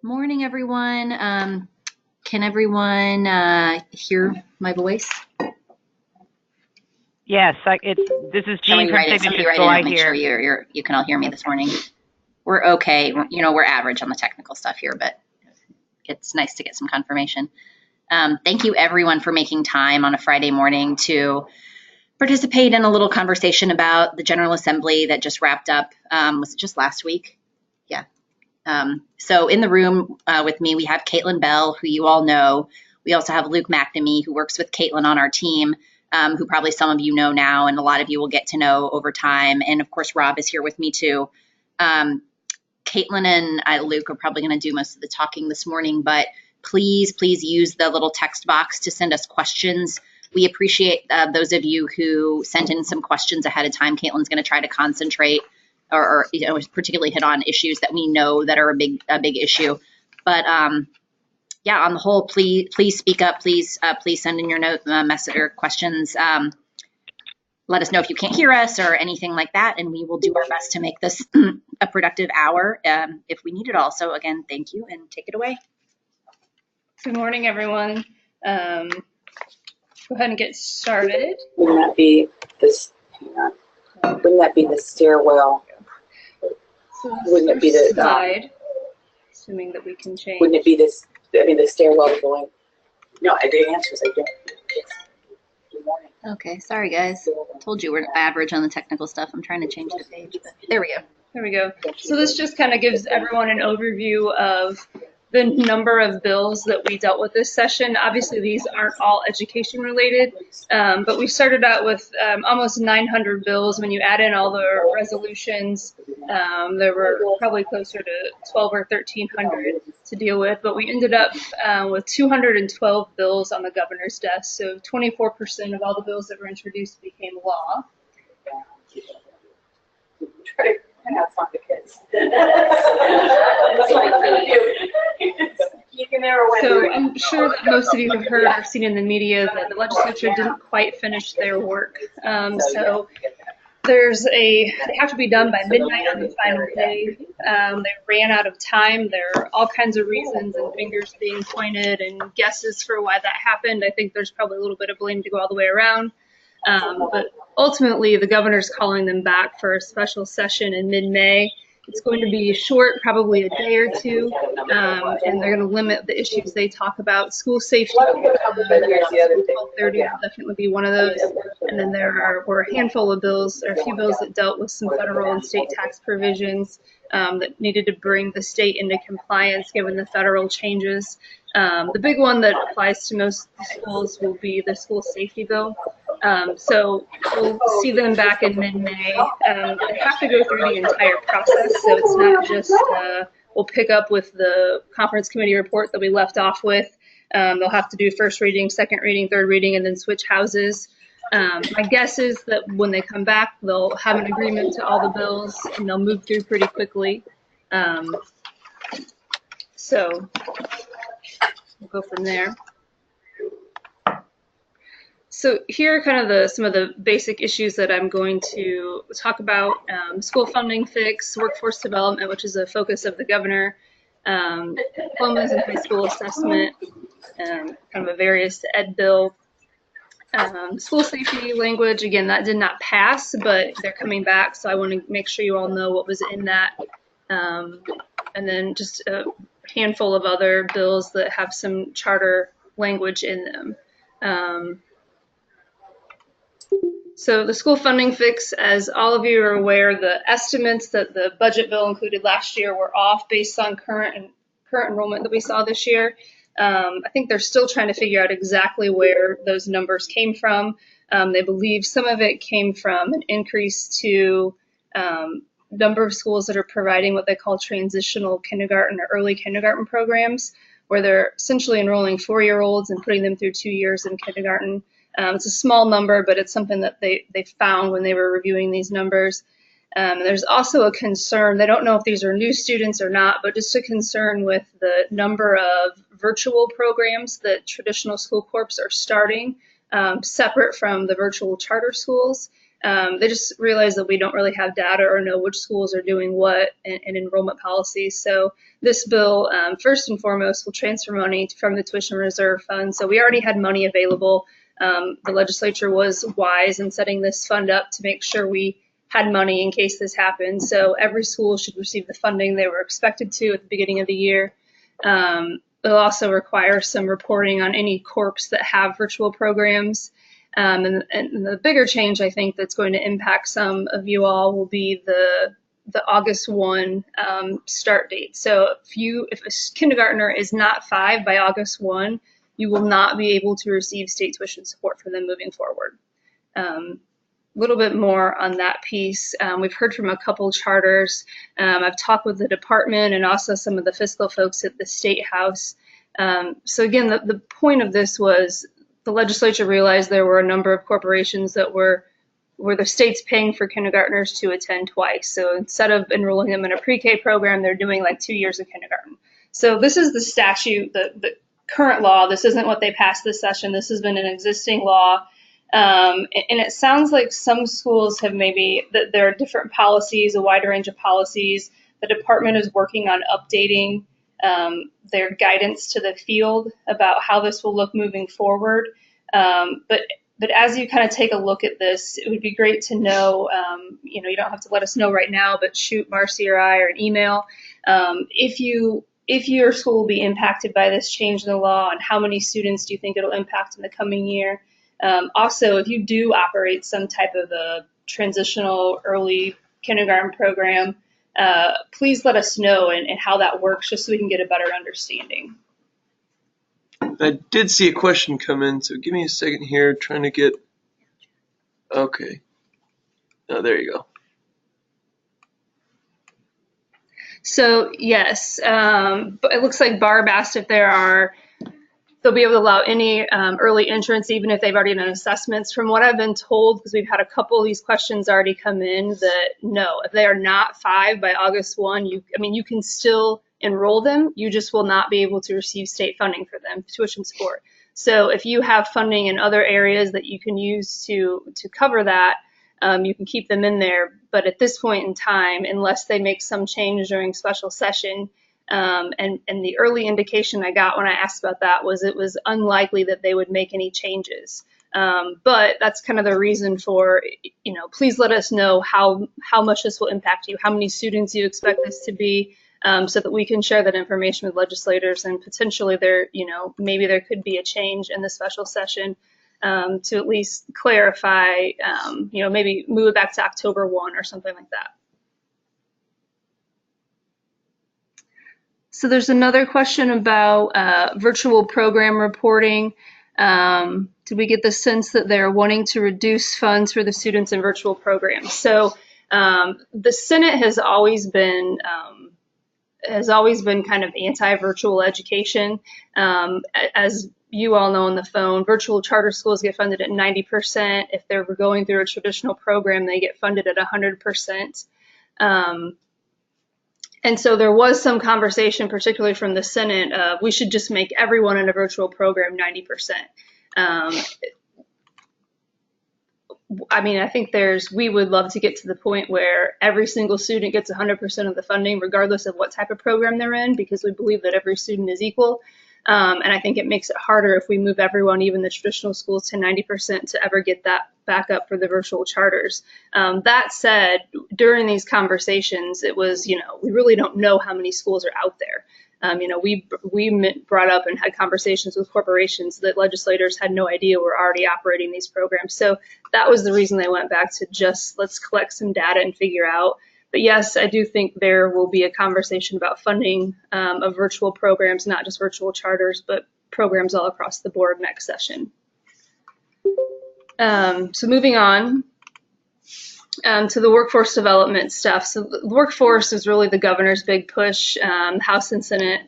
Morning, everyone. Can everyone hear my voice? Yes, this is Jean from Signature Somebody write School. in I and make sure hear. you can all hear me this morning. We're okay. We're average on the technical stuff here, but it's nice to get some confirmation. Thank you, everyone, for making time on a Friday morning to participate in a little conversation about the General Assembly that just wrapped up. Was it just last week? Yeah. So in the room with me, we have Caitlin Bell, who you all know. We also have Luke McNamee, who works with Caitlin on our team, who probably some of you know now, and a lot of you will get to know over time. And of course, Rob is here with me too. Caitlin and Luke are probably going to do most of the talking this morning, but please use the little text box to send us questions. We appreciate those of you who sent in some questions ahead of time. Caitlin's going to try to concentrate or particularly hit on issues that we know that are a big issue. But yeah, on the whole, please speak up. Please send in your note, message or questions. Let us know if you can't hear us or anything like that, and we will do our best to make this a productive hour if we need it all. So again, thank you, and take it away. Good morning, everyone. Go ahead and get started. Wouldn't that be this? Wouldn't that be the stairwell? So wouldn't it be the slide? Assuming that we can change. Wouldn't it be this? I mean, the stairwell going. No, the answer is I don't. Good morning. Okay, sorry guys. Told you we're average on the technical stuff. I'm trying to change the page, but there we go. There we go. So this just kind of gives everyone an overview of the number of bills that we dealt with this session. Obviously, these aren't all education related, but we started out with almost 900 bills. When you add in all the resolutions, there were probably closer to 12 or 1,300 to deal with, but we ended up with 212 bills on the governor's desk. So 24% of all the bills that were introduced became law. Have fun with kids. So I'm sure that most of you have heard or seen in the media that the legislature didn't quite finish their work. So they have to be done by midnight on the final day. They ran out of time. There are all kinds of reasons and fingers being pointed and guesses for why that happened. I think there's probably a little bit of blame to go all the way around. But ultimately, the governor's calling them back for a special session in mid-May. It's going to be short, probably a day or two, and they're going to limit the issues they talk about. School safety, 1230 will definitely be one of those. And then were a handful of bills, or a few bills that dealt with some federal and state tax provisions that needed to bring the state into compliance given the federal changes. The big one that applies to most schools will be the school safety bill. So we'll see them back in mid-May. They have to go through the entire process, so it's not just we'll pick up with the conference committee report that we left off with. They'll have to do first reading, second reading, third reading, and then switch houses. My guess is that when they come back, they'll have an agreement to all the bills, and they'll move through pretty quickly. So we'll go from there. So here are kind of some of the basic issues that I'm going to talk about. School funding fix, workforce development, which is a focus of the governor, diplomas and high school assessment, kind of a various ed bill. School safety language, again, that did not pass, but they're coming back, so I want to make sure you all know what was in that. And then just a handful of other bills that have some charter language in them. So the school funding fix, as all of you are aware, the estimates that the budget bill included last year were off based on current enrollment that we saw this year. I think they're still trying to figure out exactly where those numbers came from. They believe some of it came from an increase to number of schools that are providing what they call transitional kindergarten or early kindergarten programs, where they're essentially enrolling 4-year-olds and putting them through 2 years in kindergarten. It's a small number, but it's something that they found when they were reviewing these numbers. There's also a concern, they don't know if these are new students or not, but just a concern with the number of virtual programs that traditional school corps are starting, separate from the virtual charter schools. They just realized that we don't really have data or know which schools are doing what in enrollment policies. So this bill, first and foremost, will transfer money from the tuition reserve fund. So we already had money available. The legislature was wise in setting this fund up to make sure we had money in case this happened. So every school should receive the funding they were expected to at the beginning of the year. It'll also require some reporting on any corps that have virtual programs. And the bigger change, I think, that's going to impact some of you all will be the August 1 start date. So if a kindergartner is not 5 by August 1, you will not be able to receive state tuition support for them moving forward. A little bit more on that piece. We've heard from a couple charters. I've talked with the department and also some of the fiscal folks at the State House. So again, the point of this was the legislature realized there were a number of corporations that were the state's paying for kindergartners to attend twice. So instead of enrolling them in a pre-K program, they're doing like 2 years of kindergarten. So this is the statute, the current law. This isn't what they passed this session. This has been an existing law. And it sounds like some schools have that there are different policies, a wider range of policies. The department is working on updating their guidance to the field about how this will look moving forward. But as you kind of take a look at this, it would be great to know, you don't have to let us know right now, but shoot Marcy or I or an email. If your school will be impacted by this change in the law, and how many students do you think it'll impact in the coming year? Also, if you do operate some type of a transitional early kindergarten program, please let us know and how that works, just so we can get a better understanding. I did see a question come in, so give me a second here, trying to get, okay. Oh, there you go. So yes, but it looks like Barb asked if they'll be able to allow any early entrants, even if they've already done assessments. From what I've been told, because we've had a couple of these questions already come in, that no, if they are not 5 by August 1, you can still enroll them. You just will not be able to receive state funding for them, tuition support. So if you have funding in other areas that you can use to cover that, you can keep them in there. But at this point in time, unless they make some change during special session, and the early indication I got when I asked about that was it was unlikely that they would make any changes. But that's kind of the reason for, please let us know how much this will impact you, how many students you expect this to be, so that we can share that information with legislators, and potentially maybe there could be a change in the special session to at least clarify, maybe move it back to October 1 or something like that. So there's another question about virtual program reporting. Did we get the sense that they're wanting to reduce funds for the students in virtual programs? So the Senate has always been kind of anti-virtual education. As you all know on the phone, virtual charter schools get funded at 90%. If they're going through a traditional program, they get funded at 100%. And so there was some conversation, particularly from the Senate, of we should just make everyone in a virtual program 90%. I think we would love to get to the point where every single student gets 100% of the funding, regardless of what type of program they're in, because we believe that every student is equal. And I think it makes it harder if we move everyone, even the traditional schools, to 90% to ever get that back up for the virtual charters. That said, during these conversations, it was, we really don't know how many schools are out there. We brought up and had conversations with corporations that legislators had no idea were already operating these programs. So that was the reason they went back to just let's collect some data and figure out. But yes, I do think there will be a conversation about funding of virtual programs, not just virtual charters, but programs all across the board next session. So moving on to the workforce development stuff. So the workforce is really the governor's big push. House and Senate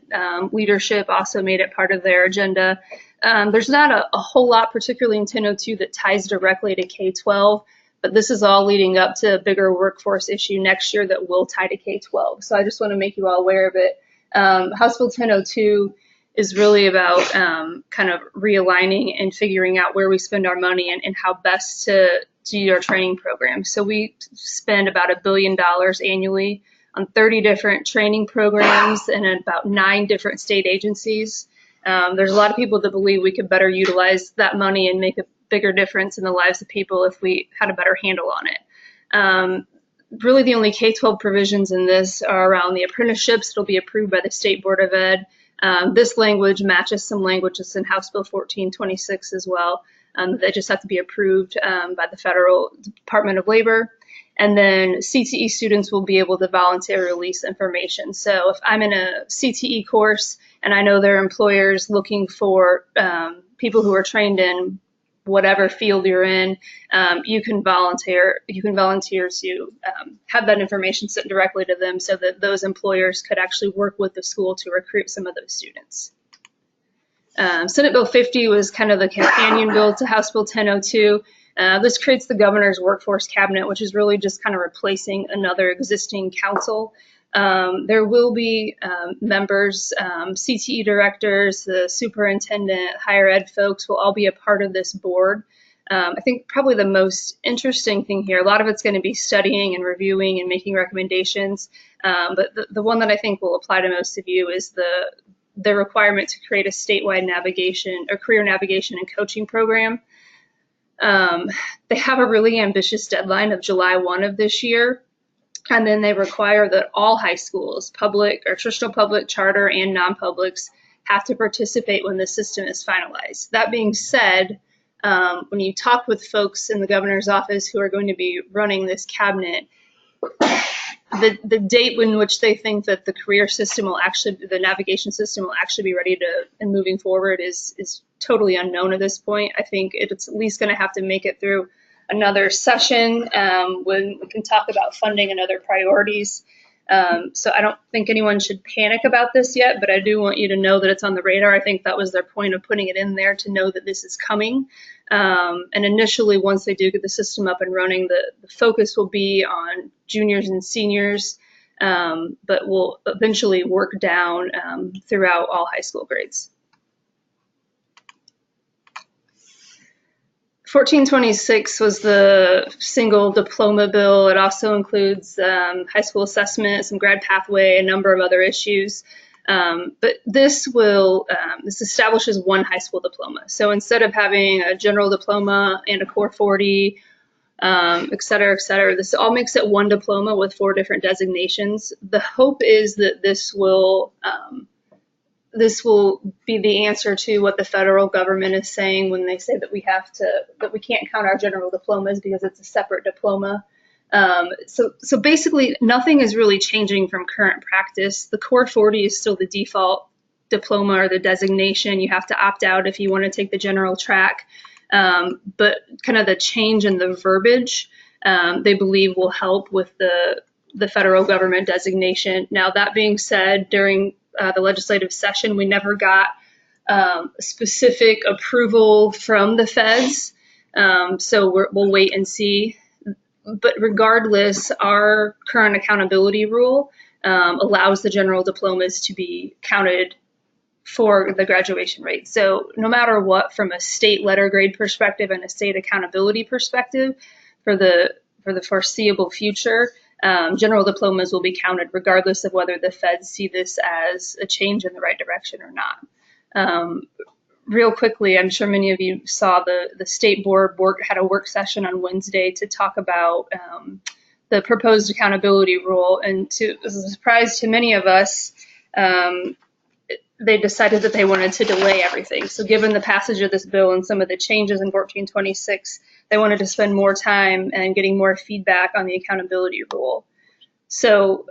leadership also made it part of their agenda. There's not a whole lot, particularly in 1002, that ties directly to K-12. But this is all leading up to a bigger workforce issue next year that will tie to K-12. So I just want to make you all aware of it. House Bill 1002 is really about kind of realigning and figuring out where we spend our money and how best do our training program. So we spend about $1 billion annually on 30 different training programs and about 9 different state agencies. There's a lot of people that believe we could better utilize that money and make a bigger difference in the lives of people if we had a better handle on it. Really the only K-12 provisions in this are around the apprenticeships. It'll be approved by the State Board of Ed. This language matches some languages in House Bill 1426 as well. They just have to be approved by the Federal Department of Labor. And then CTE students will be able to voluntarily release information. So if I'm in a CTE course and I know there are employers looking for people who are trained in whatever field you're in, you can volunteer to have that information sent directly to them so that those employers could actually work with the school to recruit some of those students. Senate Bill 50 was kind of the companion bill to House Bill 1002. This creates the governor's workforce cabinet, which is really just kind of replacing another existing council. There will be members, CTE directors, the superintendent, higher ed folks will all be a part of this board. I think probably the most interesting thing here, a lot of it's going to be studying and reviewing and making recommendations, but the one that I think will apply to most of you is the requirement to create a statewide navigation or career navigation and coaching program. They have a really ambitious deadline of July 1 of this year. And then they require that all high schools, public or traditional public, charter, and non-publics, have to participate when the system is finalized. That being said, when you talk with folks in the governor's office who are going to be running this cabinet, the date in which they think that the career system will actually, the navigation system will actually be ready to and moving forward is totally unknown at this point. I think it's at least going to have to make it through another session when we can talk about funding and other priorities. So I don't think anyone should panic about this yet, but I do want you to know that it's on the radar. I think that was their point of putting it in there, to know that this is coming. And initially, once they do get the system up and running, the focus will be on juniors and seniors, but will eventually work down throughout all high school grades. 1426 was the single diploma bill. It also includes high school assessment, some grad pathway, a number of other issues. But this establishes one high school diploma. So instead of having a general diploma and a core 40, et cetera, this all makes it one diploma with 4 different designations. The hope is that this will be the answer to what the federal government is saying when they say that we can't count our general diplomas because it's a separate diploma. So basically nothing is really changing from current practice. The core 40 is still the default diploma or the designation. You have to opt out if you want to take the general track. But kind of the change in the verbiage, they believe will help with the federal government designation. Now, that being said, during the legislative session, we never got specific approval from the feds. So we'll wait and see. But regardless, our current accountability rule allows the general diplomas to be counted for the graduation rate. So no matter what, from a state letter grade perspective and a state accountability perspective, for the foreseeable future, general diplomas will be counted regardless of whether the feds see this as a change in the right direction or not. Real quickly, I'm sure many of you saw the state board had a work session on Wednesday to talk about the proposed accountability rule. And as a surprise to many of us, they decided that they wanted to delay everything. So given the passage of this bill and some of the changes in 1426, they wanted to spend more time and getting more feedback on the accountability rule. So,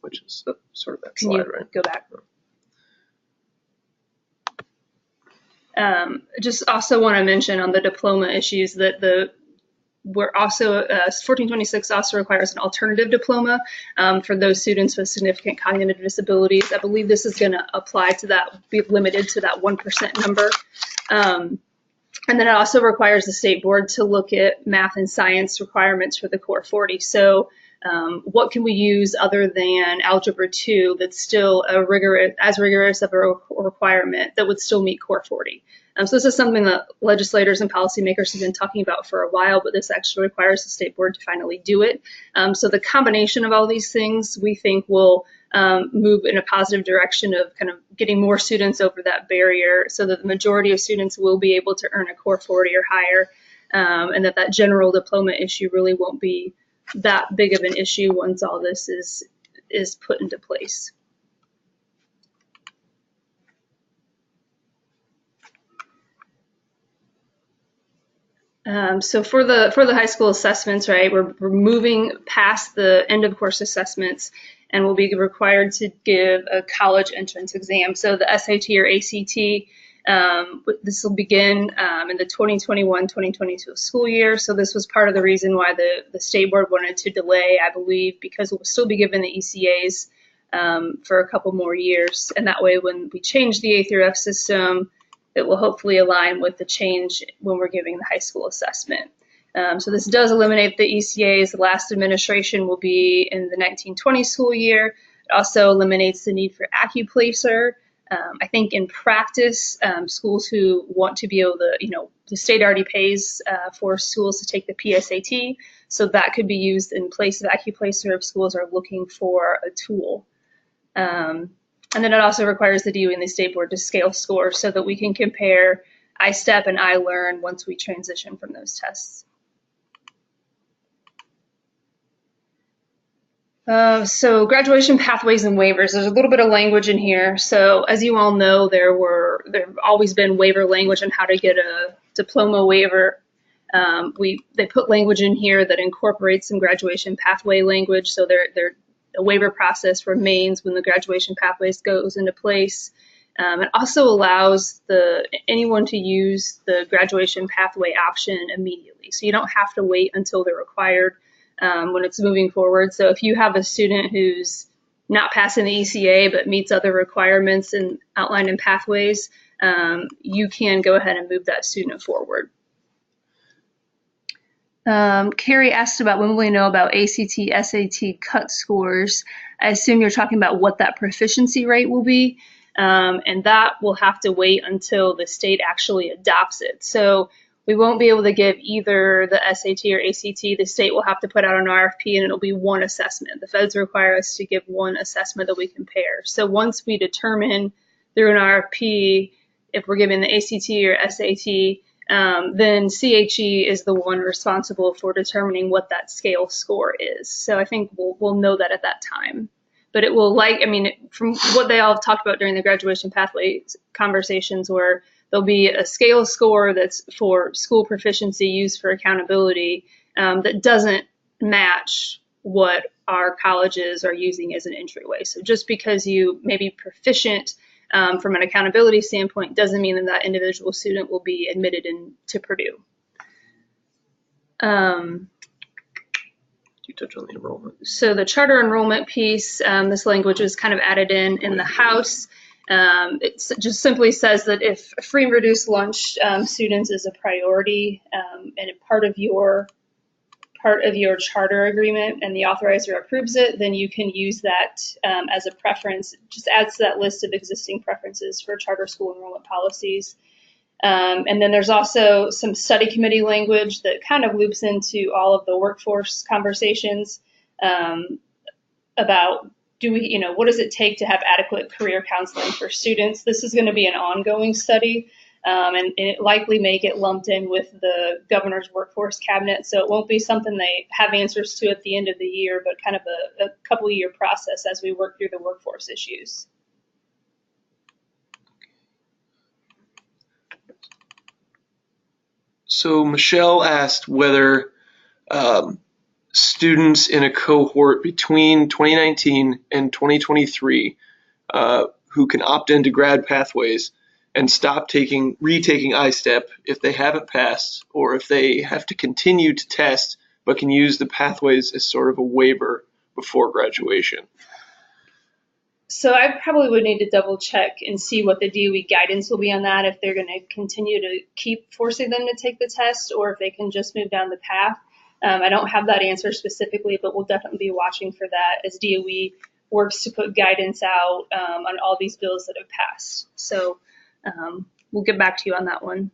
which is sort of that can slide, you right? go back? Just also want to mention on the diploma issues that we're also 1426 also requires an alternative diploma for those students with significant cognitive disabilities. I believe this is going to apply to that, be limited to that 1% number. And then it also requires the state board to look at math and science requirements for the core 40. So what can we use other than Algebra 2 that's still as rigorous of a requirement that would still meet Core 40. So this is something that legislators and policymakers have been talking about for a while, but this actually requires the state board to finally do it. So the combination of all these things we think will move in a positive direction of kind of getting more students over that barrier so that the majority of students will be able to earn a Core 40 or higher, and that general diploma issue really won't be that big of an issue once all this is put into place. So for the high school assessments, right, we're moving past the end of course assessments, and we'll be required to give a college entrance exam. So the SAT or ACT, this will begin in the 2021-2022 school year. So this was part of the reason why the state board wanted to delay, I believe, because we'll still be given the ECAs for a couple more years. And that way, when we change the A through F system, it will hopefully align with the change when we're giving the high school assessment. So this does eliminate the ECAs. The last administration will be in the 1920 school year. It also eliminates the need for AccuPlacer. I think in practice, schools who want to be able to, the state already pays for schools to take the PSAT, so that could be used in place of AccuPlacer if schools are looking for a tool. And then it also requires the DOE and the state board to scale scores so that we can compare ISTEP and iLearn once we transition from those tests. So graduation pathways and waivers, there's a little bit of language in here. So as you all know, there have always been waiver language on how to get a diploma waiver. They put language in here that incorporates some graduation pathway language. So a waiver process remains when the graduation pathways goes into place. It also allows anyone to use the graduation pathway option immediately. So you don't have to wait until they're required when it's moving forward. So if you have a student who's not passing the ECA but meets other requirements and outlined in pathways, you can go ahead and move that student forward. Carrie asked about when will we know about ACT, SAT cut scores. I assume you're talking about what that proficiency rate will be, and that will have to wait until the state actually adopts it. So we won't be able to give either the SAT or ACT. The state will have to put out an RFP, and it'll be one assessment. The feds require us to give one assessment that we compare. So once we determine through an RFP if we're giving the ACT or SAT, then CHE is the one responsible for determining what that scale score is. So I think we'll know that at that time. But it will from what they all talked about during the graduation pathways conversations, where there'll be a scale score that's for school proficiency used for accountability that doesn't match what our colleges are using as an entryway. So just because you may be proficient from an accountability standpoint doesn't mean that that individual student will be admitted into Purdue. You touch on the enrollment. So the charter enrollment piece, this language was kind of added in the House. It just simply says that if free and reduced lunch students is a priority and a part of your charter agreement and the authorizer approves it, then you can use that as a preference. It just adds to that list of existing preferences for charter school enrollment policies. And then there's also some study committee language that kind of loops into all of the workforce conversations about what does it take to have adequate career counseling for students. This is going to be an ongoing study. And it likely may get lumped in with the governor's workforce cabinet. So it won't be something they have answers to at the end of the year, but kind of a couple-year process as we work through the workforce issues. So Michelle asked whether students in a cohort between 2019 and 2023 who can opt into grad pathways and stop retaking ISTEP if they haven't passed, or if they have to continue to test but can use the pathways as sort of a waiver before graduation. So I probably would need to double check and see what the DOE guidance will be on that, if they're going to continue to keep forcing them to take the test or if they can just move down the path. I don't have that answer specifically, but we'll definitely be watching for that as DOE works to put guidance out on all these bills that have passed. So we'll get back to you on that one.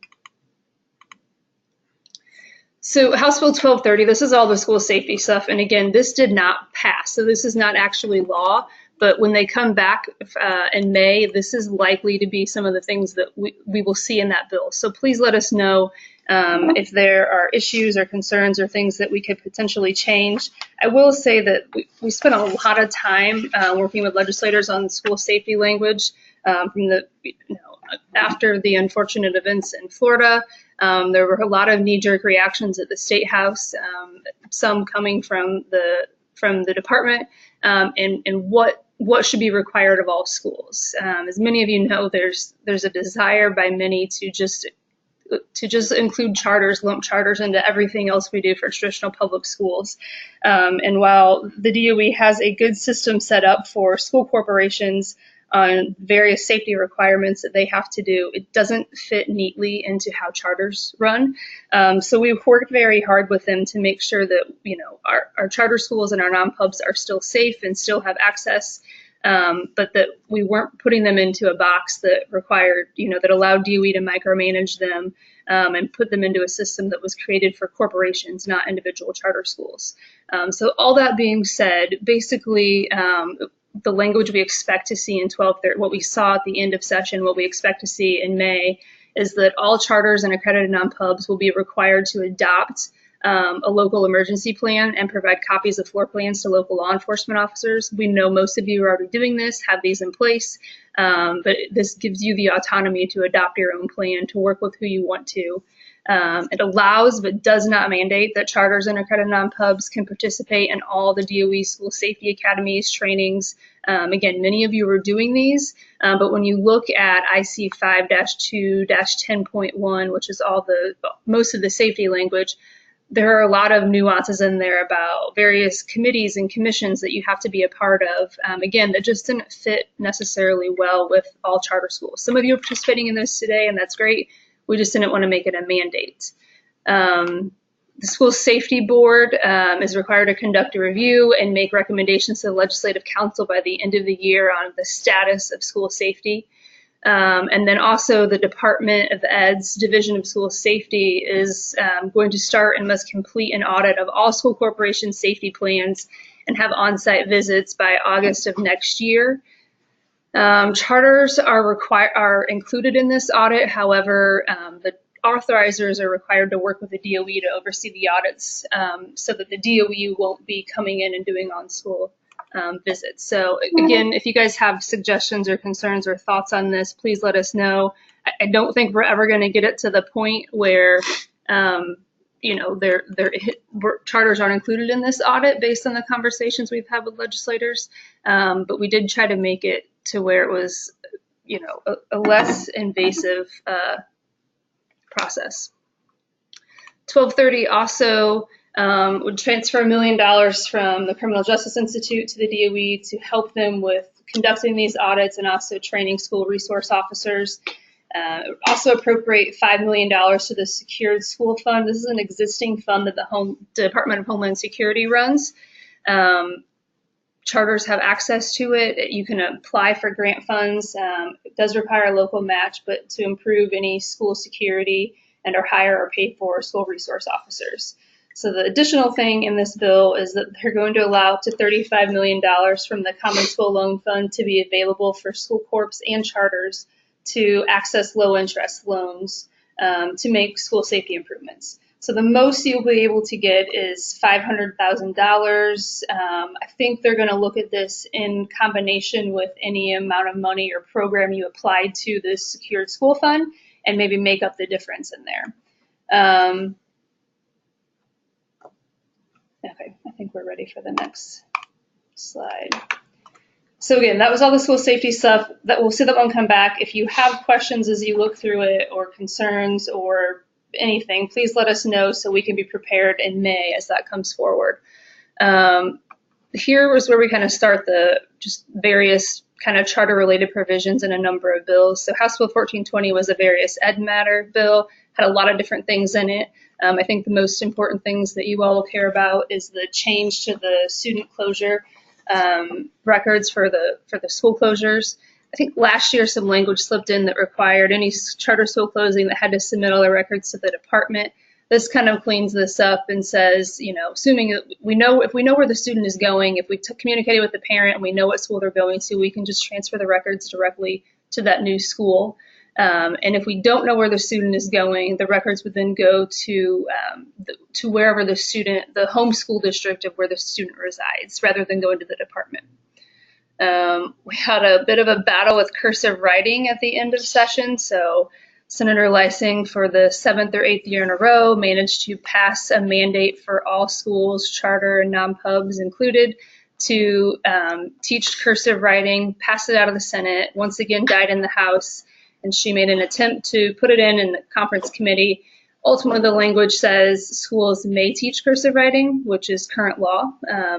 So House Bill 1230, this is all the school safety stuff. And again, this did not pass. So this is not actually law. But when they come back in May, this is likely to be some of the things that we will see in that bill. So please let us know if there are issues or concerns or things that we could potentially change. I will say that we spent a lot of time working with legislators on school safety language from after the unfortunate events in Florida. There were a lot of knee-jerk reactions at the State House, some coming from the department, and what should be required of all schools. As many of you know, there's a desire by many to just include charters, lump charters into everything else we do for traditional public schools. And while the DOE has a good system set up for school corporations on various safety requirements that they have to do, it doesn't fit neatly into how charters run. So we've worked very hard with them to make sure that our charter schools and our non-pubs are still safe and still have access, but that we weren't putting them into a box that required, that allowed DOE to micromanage them and put them into a system that was created for corporations, not individual charter schools. So all that being said, basically, the language we expect to see in 1230, what we saw at the end of session, what we expect to see in May, is that all charters and accredited non-pubs will be required to adopt a local emergency plan and provide copies of floor plans to local law enforcement officers. We know most of you are already doing this, have these in place, but this gives you the autonomy to adopt your own plan, to work with who you want to. It allows but does not mandate that charters and accredited non-pubs can participate in all the DOE school safety academies, trainings. Again, many of you are doing these, but when you look at IC 5-2-10.1, which is most of the safety language, there are a lot of nuances in there about various committees and commissions that you have to be a part of. Again, that just didn't fit necessarily well with all charter schools. Some of you are participating in this today, and that's great. We just didn't want to make it a mandate. The School Safety Board is required to conduct a review and make recommendations to the Legislative Council by the end of the year on the status of school safety. And then also the Department of Ed's Division of School Safety is going to start and must complete an audit of all school corporation safety plans and have on-site visits by August of next year. Charters are included in this audit. However, the authorizers are required to work with the DOE to oversee the audits so that the DOE won't be coming in and doing on-school visits. So again, if you guys have suggestions or concerns or thoughts on this, please let us know. I don't think we're ever going to get it to the point where charters aren't included in this audit based on the conversations we've had with legislators, but we did try to make it to where it was, a less invasive process. 1230 also would transfer $1 million from the Criminal Justice Institute to the DOE to help them with conducting these audits and also training school resource officers. Also appropriate $5 million to the Secured School Fund. This is an existing fund that the Department of Homeland Security runs. Charters have access to it. You can apply for grant funds. It does require a local match, but to improve any school security and or hire or pay for school resource officers. So the additional thing in this bill is that they're going to allow up to $35 million from the Common School Loan Fund to be available for school corps and charters to access low interest loans to make school safety improvements. So the most you'll be able to get is $500,000. I think they're going to look at this in combination with any amount of money or program you applied to this Secured School Fund and maybe make up the difference in there. Okay, I think we're ready for the next slide. So again, that was all the school safety stuff. We'll see that one come back. If you have questions as you look through it or concerns or anything, please let us know so we can be prepared in May as that comes forward. Here was where we kind of start the just various kind of charter related provisions in a number of bills. So House Bill 1420 was a various ed matter bill, had a lot of different things in it. I think the most important things that you all will care about is the change to the student closure records for the school closures. I think last year some language slipped in that required any charter school closing that had to submit all their records to the department. This kind of cleans this up and says, assuming that if we know where the student is going, if we communicated with the parent and we know what school they're going to, we can just transfer the records directly to that new school. And if we don't know where the student is going, the records would then go to wherever the home school district of where the student resides, rather than going to the department. We had a bit of a battle with cursive writing at the end of session, so Senator Lysing, for the 7th or 8th year in a row, managed to pass a mandate for all schools, charter and non-pubs included, to teach cursive writing, passed it out of the Senate, once again died in the House, and she made an attempt to put it in the conference committee. Ultimately, the language says schools may teach cursive writing, which is current law,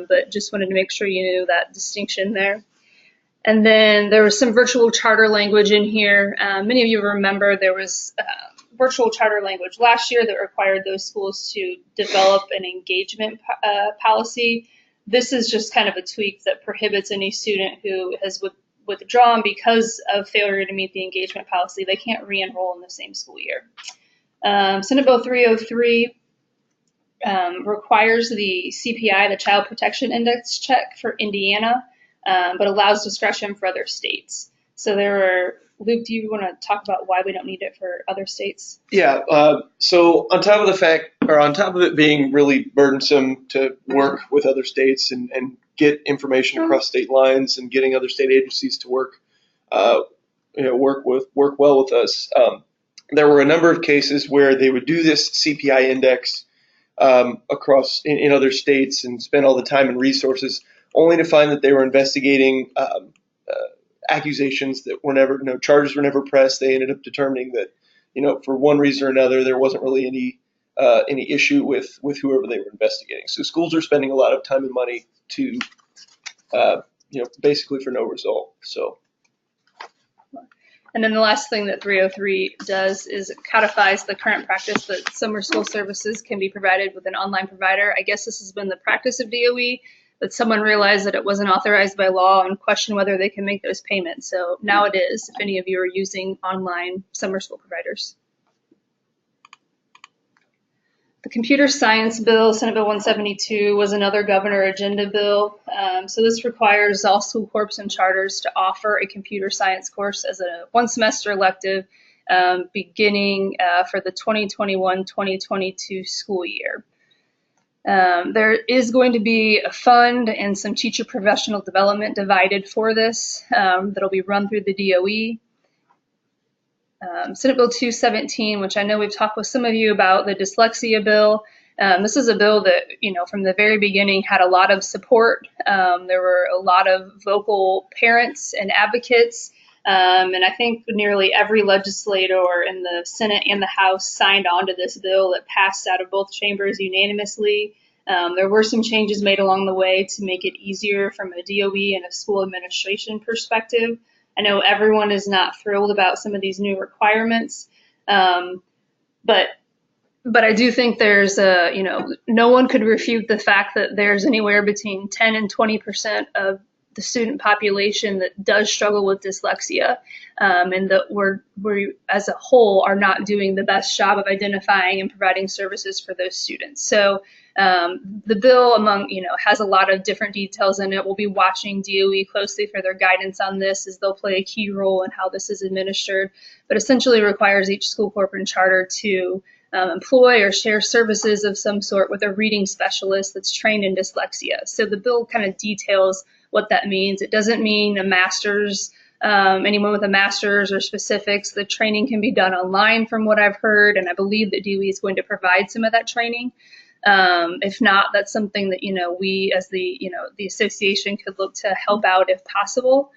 but just wanted to make sure you knew that distinction there. And then there was some virtual charter language in here. Many of you remember there was virtual charter language last year that required those schools to develop an engagement policy. This is just kind of a tweak that prohibits any student who has withdrawn because of failure to meet the engagement policy. They can't re-enroll in the same school year. Senate Bill 303 requires the CPI, the Child Protection Index check for Indiana, but allows discretion for other states. So Luke, do you want to talk about why we don't need it for other states? Yeah. So on top of it being really burdensome to work with other states and get information across state lines and getting other state agencies to work well with us, there were a number of cases where they would do this CPI index across in other states and spend all the time and resources, only to find that they were investigating accusations that were never, charges were never pressed. They ended up determining that, for one reason or another, there wasn't really any issue with whoever they were investigating. So schools are spending a lot of time and money to, basically for no result. So. And then the last thing that 303 does is it codifies the current practice that summer school services can be provided with an online provider. I guess this has been the practice of DOE, but someone realized that it wasn't authorized by law and questioned whether they can make those payments. So now it is, if any of you are using online summer school providers. The computer science bill, Senate Bill 172, was another governor agenda bill. So this requires all school corps and charters to offer a computer science course as a one semester elective beginning for the 2021-2022 school year. There is going to be a fund and some teacher professional development divided for this that'll be run through the DOE. Senate Bill 217, which I know we've talked with some of you about, the dyslexia bill. This is a bill that, from the very beginning had a lot of support. There were a lot of vocal parents and advocates. And I think nearly every legislator in the Senate and the House signed on to this bill. It passed out of both chambers unanimously. There were some changes made along the way to make it easier from a DOE and a school administration perspective. I know everyone is not thrilled about some of these new requirements, but I do think there's no one could refute the fact that there's anywhere between 10 and 20% of the student population that does struggle with dyslexia, and that we as a whole are not doing the best job of identifying and providing services for those students. So the bill has a lot of different details in it. We'll be watching DOE closely for their guidance on this, as they'll play a key role in how this is administered, but essentially requires each school corporate and charter to employ or share services of some sort with a reading specialist that's trained in dyslexia. So the bill kind of details what that means. It doesn't mean a master's, anyone with a master's or specifics. The training can be done online from what I've heard, and I believe that DOE is going to provide some of that training. If not, that's something that, we as the association could look to help out if possible.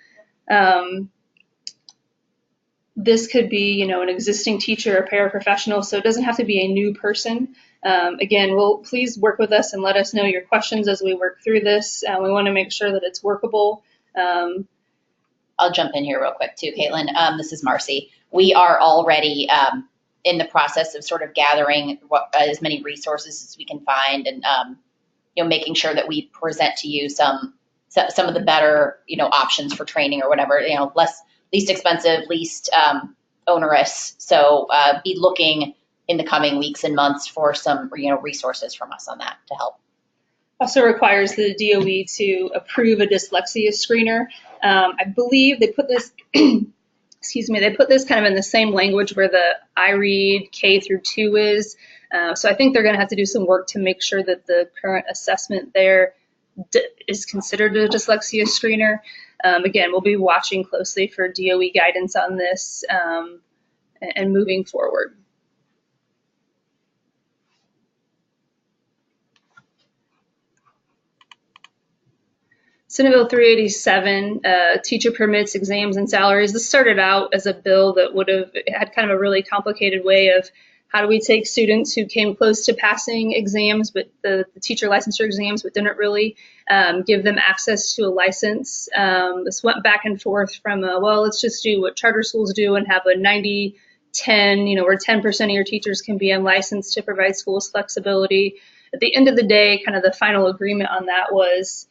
This could be, an existing teacher or paraprofessional, so it doesn't have to be a new person. Again, please work with us and let us know your questions as we work through this. We want to make sure that it's workable. I'll jump in here real quick too, Caitlin. This is Marcy. We are already in the process of sort of gathering as many resources as we can find, and making sure that we present to you some of the better options for training or whatever, least expensive, least onerous. So be looking in the coming weeks and months for some resources from us on that to help. Also requires the DOE to approve a dyslexia screener. I believe they put this, they put this kind of in the same language where the iRead K through 2 is. So I think they're going to have to do some work to make sure that the current assessment there is considered a dyslexia screener. Again, we'll be watching closely for DOE guidance on this and moving forward. Senate Bill 387, teacher permits, exams, and salaries. This started out as a bill that would have had kind of a really complicated way of how do we take students who came close to passing exams, but the teacher licensure exams, but didn't really give them access to a license. This went back and forth from, let's just do what charter schools do and have a 90-10, where 10% of your teachers can be unlicensed to provide schools flexibility. At the end of the day, kind of the final agreement on that was,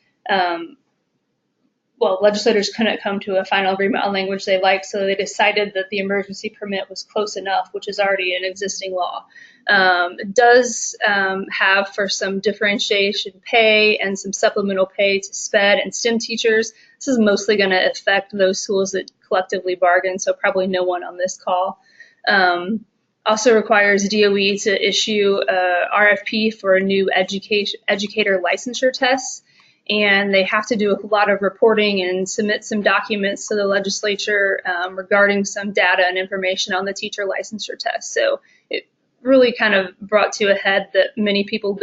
legislators couldn't come to a final agreement on language they liked, so they decided that the emergency permit was close enough, which is already an existing law. It does have for some differentiation pay and some supplemental pay to SPED and STEM teachers. This is mostly going to affect those schools that collectively bargain, so probably no one on this call. Also requires DOE to issue a RFP for a new educator licensure test. And they have to do a lot of reporting and submit some documents to the legislature regarding some data and information on the teacher licensure test. So it really kind of brought to a head that many people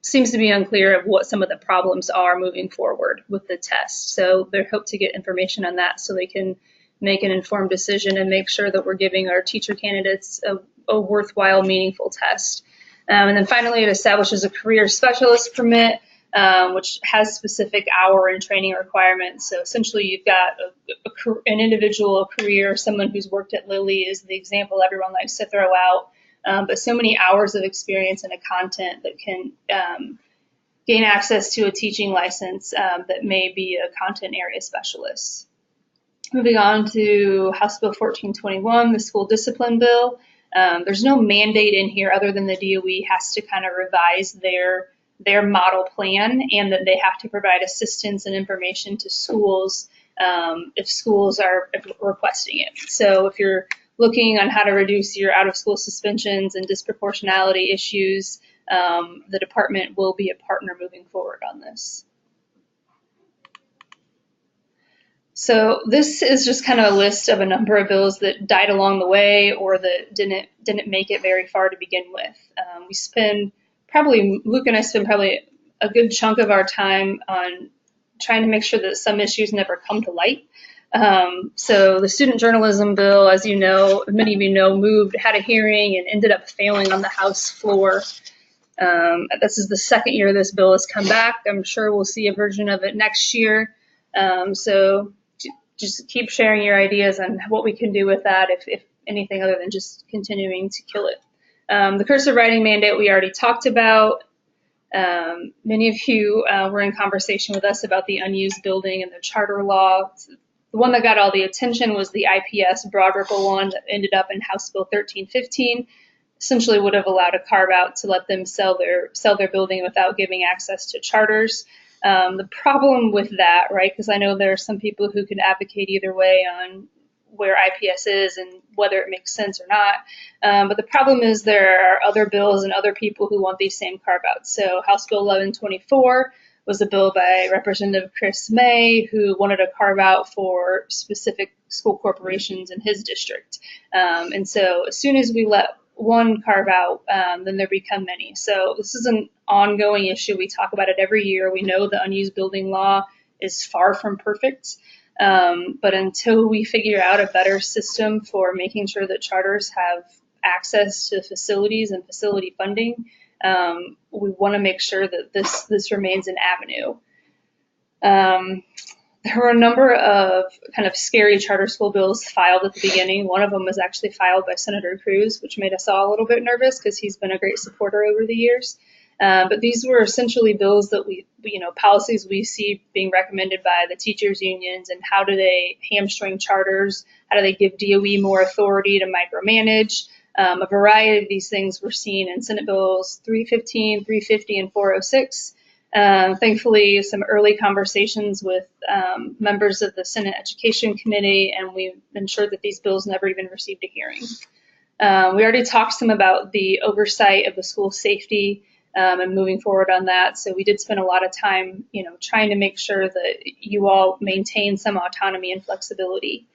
seems to be unclear of what some of the problems are moving forward with the test. So they hope to get information on that so they can make an informed decision and make sure that we're giving our teacher candidates a worthwhile, meaningful test. And then finally, it establishes a career specialist permit, which has specific hour and training requirements. So essentially you've got an individual career, someone who's worked at Lilly is the example everyone likes to throw out, but so many hours of experience in a content that can gain access to a teaching license that may be a content area specialist. Moving on to House Bill 1421, the school discipline bill. There's no mandate in here other than the DOE has to kind of revise their model plan, and that they have to provide assistance and information to schools if schools are requesting it. So if you're looking on how to reduce your out-of-school suspensions and disproportionality issues, the department will be a partner moving forward on this. So this is just kind of a list of a number of bills that died along the way or that didn't make it very far to begin with. Luke and I spend probably a good chunk of our time on trying to make sure that some issues never come to light. So the student journalism bill, as you know, many of you know, had a hearing and ended up failing on the House floor. This is the second year this bill has come back. I'm sure we'll see a version of it next year. So just keep sharing your ideas on what we can do with that, if anything other than just continuing to kill it. The cursive writing mandate we already talked about. Many of you were in conversation with us about the unused building and the charter law. The one that got all the attention was the IPS Broad Ripple one that ended up in House Bill 1315. Essentially would have allowed a carve out to let them sell their building without giving access to charters. The problem with that, right, because I know there are some people who can advocate either way on where IPS is and whether it makes sense or not. But the problem is there are other bills and other people who want these same carve-outs. So House Bill 1124 was a bill by Representative Chris May, who wanted a carve-out for specific school corporations in his district. And so as soon as we let one carve-out, then there become many. So this is an ongoing issue. We talk about it every year. We know the unused building law is far from perfect. But until we figure out a better system for making sure that charters have access to facilities and facility funding, we want to make sure that this remains an avenue. There were a number of kind of scary charter school bills filed at the beginning. One of them was actually filed by Senator Cruz, which made us all a little bit nervous because he's been a great supporter over the years. But these were essentially bills that policies we see being recommended by the teachers unions, and how do they hamstring charters? How do they give DOE more authority to micromanage? A variety of these things were seen in Senate Bills 315, 350, and 406. Thankfully, some early conversations with members of the Senate Education Committee, and we've ensured that these bills never even received a hearing. We already talked some about the oversight of the school safety and moving forward on that. So we did spend a lot of time, trying to make sure that you all maintain some autonomy and flexibility.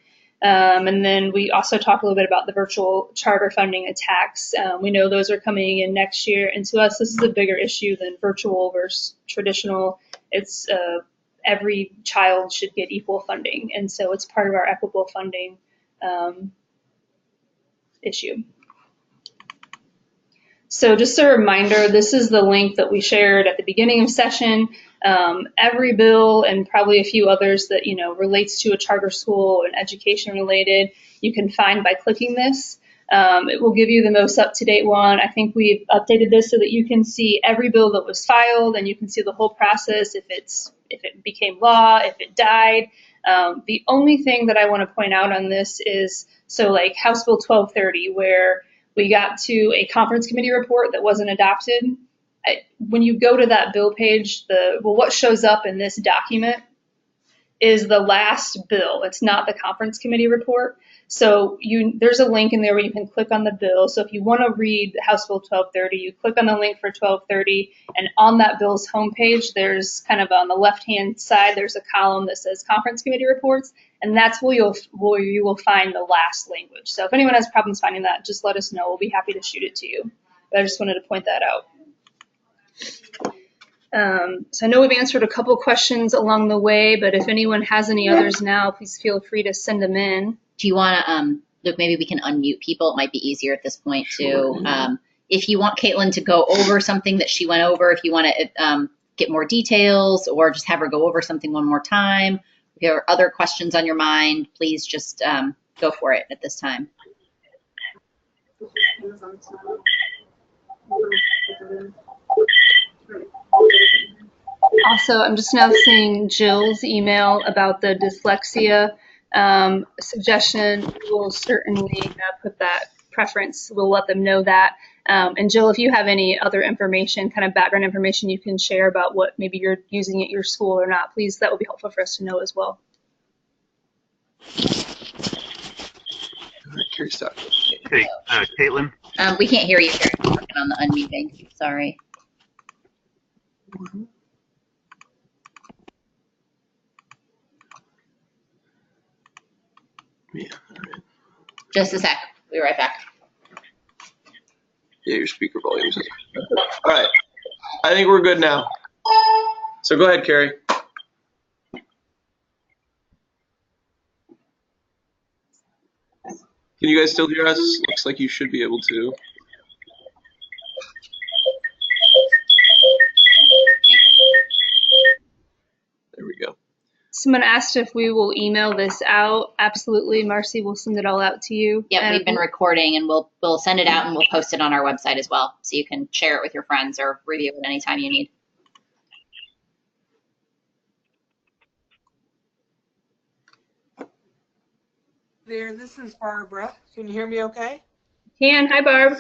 And then we also talked a little bit about the virtual charter funding attacks. We know those are coming in next year, and to us, this is a bigger issue than virtual versus traditional. It's every child should get equal funding, and so it's part of our equitable funding issue. So just a reminder, this is the link that we shared at the beginning of session. Every bill and probably a few others that relates to a charter school and education related, you can find by clicking this. It will give you the most up-to-date one. I think we've updated this so that you can see every bill that was filed, and you can see the whole process, if it became law, if it died. The only thing that I want to point out on this is, so like House Bill 1230, where we got to a conference committee report that wasn't adopted. When you go to that bill page, what shows up in this document is the last bill. It's not the conference committee report. So there's a link in there where you can click on the bill. So if you want to read House Bill 1230, you click on the link for 1230, and on that bill's homepage, there's kind of on the left-hand side, there's a column that says conference committee reports, and that's where you will find the last language. So if anyone has problems finding that, just let us know. We'll be happy to shoot it to you. But I just wanted to point that out. So I know we've answered a couple questions along the way, but if anyone has any others now, please feel free to send them in. Do you want to, Luke, maybe we can unmute people. It might be easier at this point to, if you want Caitlin to go over something that she went over, if you want to get more details or just have her go over something one more time, if there are other questions on your mind, please just go for it at this time. Also, I'm just now seeing Jill's email about the dyslexia suggestion. We'll certainly put that preference. We'll let them know that. And Jill, if you have any other information, kind of background information you can share about what maybe you're using at your school or not, please, that would be helpful for us to know as well. Carrie, stop. Hey, Caitlin? We can't hear you, Carrie. I'm working on the unmuting. Sorry. Yeah, all right. Just a sec. We'll be right back. Yeah, your speaker volume is. All right. I think we're good now. So go ahead, Carrie. Can you guys still hear us? Looks like you should be able to. There we go. Someone asked if we will email this out. Absolutely, Marcy, we'll send it all out to you. Yep, we've been recording, and we'll send it out and we'll post it on our website as well, so you can share it with your friends or review it anytime you need. There, this is Barbara. Can you hear me okay? Hi, Barb.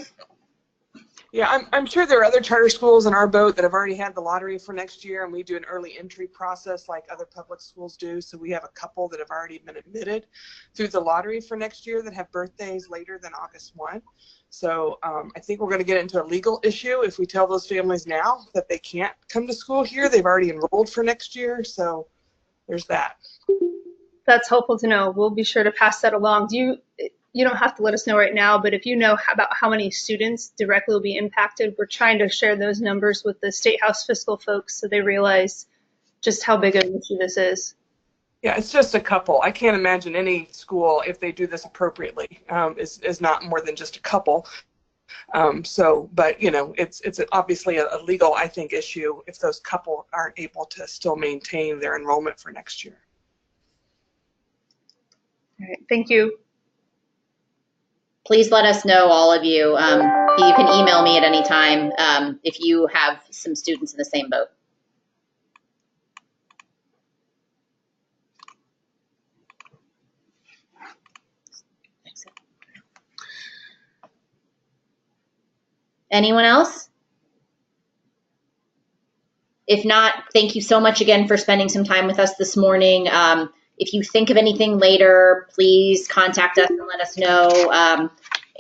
Yeah, I'm sure there are other charter schools in our boat that have already had the lottery for next year, and we do an early entry process like other public schools do. So we have a couple that have already been admitted through the lottery for next year that have birthdays later than August 1. So I think we're going to get into a legal issue if we tell those families now that they can't come to school here. They've already enrolled for next year, so there's that. That's helpful to know. We'll be sure to pass that along. You don't have to let us know right now, but if you know about how many students directly will be impacted, we're trying to share those numbers with the State House fiscal folks so they realize just how big of an issue this is. Yeah, it's just a couple. I can't imagine any school, if they do this appropriately, is not more than just a couple. But you know, it's obviously a legal, I think, issue if those couple aren't able to still maintain their enrollment for next year. All right, thank you. Please let us know, all of you. You can email me at any time if you have some students in the same boat. Anyone else? If not, thank you so much again for spending some time with us this morning. If you think of anything later, please contact us and let us know.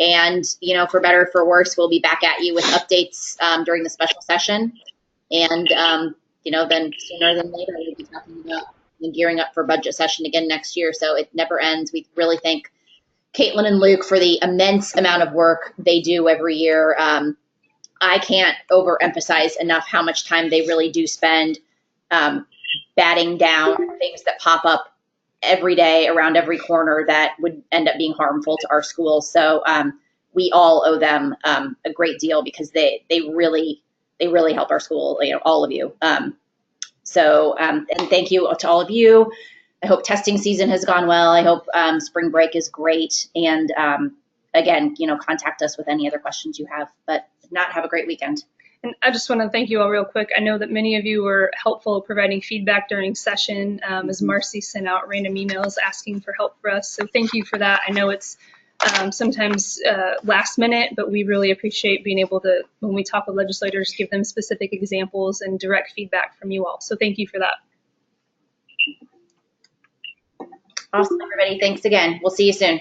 And, you know, for better or for worse, we'll be back at you with updates during the special session. And, you know, then sooner than later, we'll be talking about gearing up for budget session again next year. So it never ends. We really thank Caitlin and Luke for the immense amount of work they do every year. I can't overemphasize enough how much time they really do spend batting down things that pop up every day around every corner that would end up being harmful to our schools. So we all owe them a great deal because they really help our school, you know, all of you. And thank you to all of you. I hope testing season has gone well. I hope spring break is great. And again, you know, contact us with any other questions you have, but if not, have a great weekend. And I just want to thank you all real quick. I know that many of you were helpful providing feedback during session as Marcy sent out random emails asking for help for us. So thank you for that. I know it's sometimes last minute, but we really appreciate being able to, when we talk with legislators, give them specific examples and direct feedback from you all. So thank you for that. Awesome, everybody. Thanks again. We'll see you soon.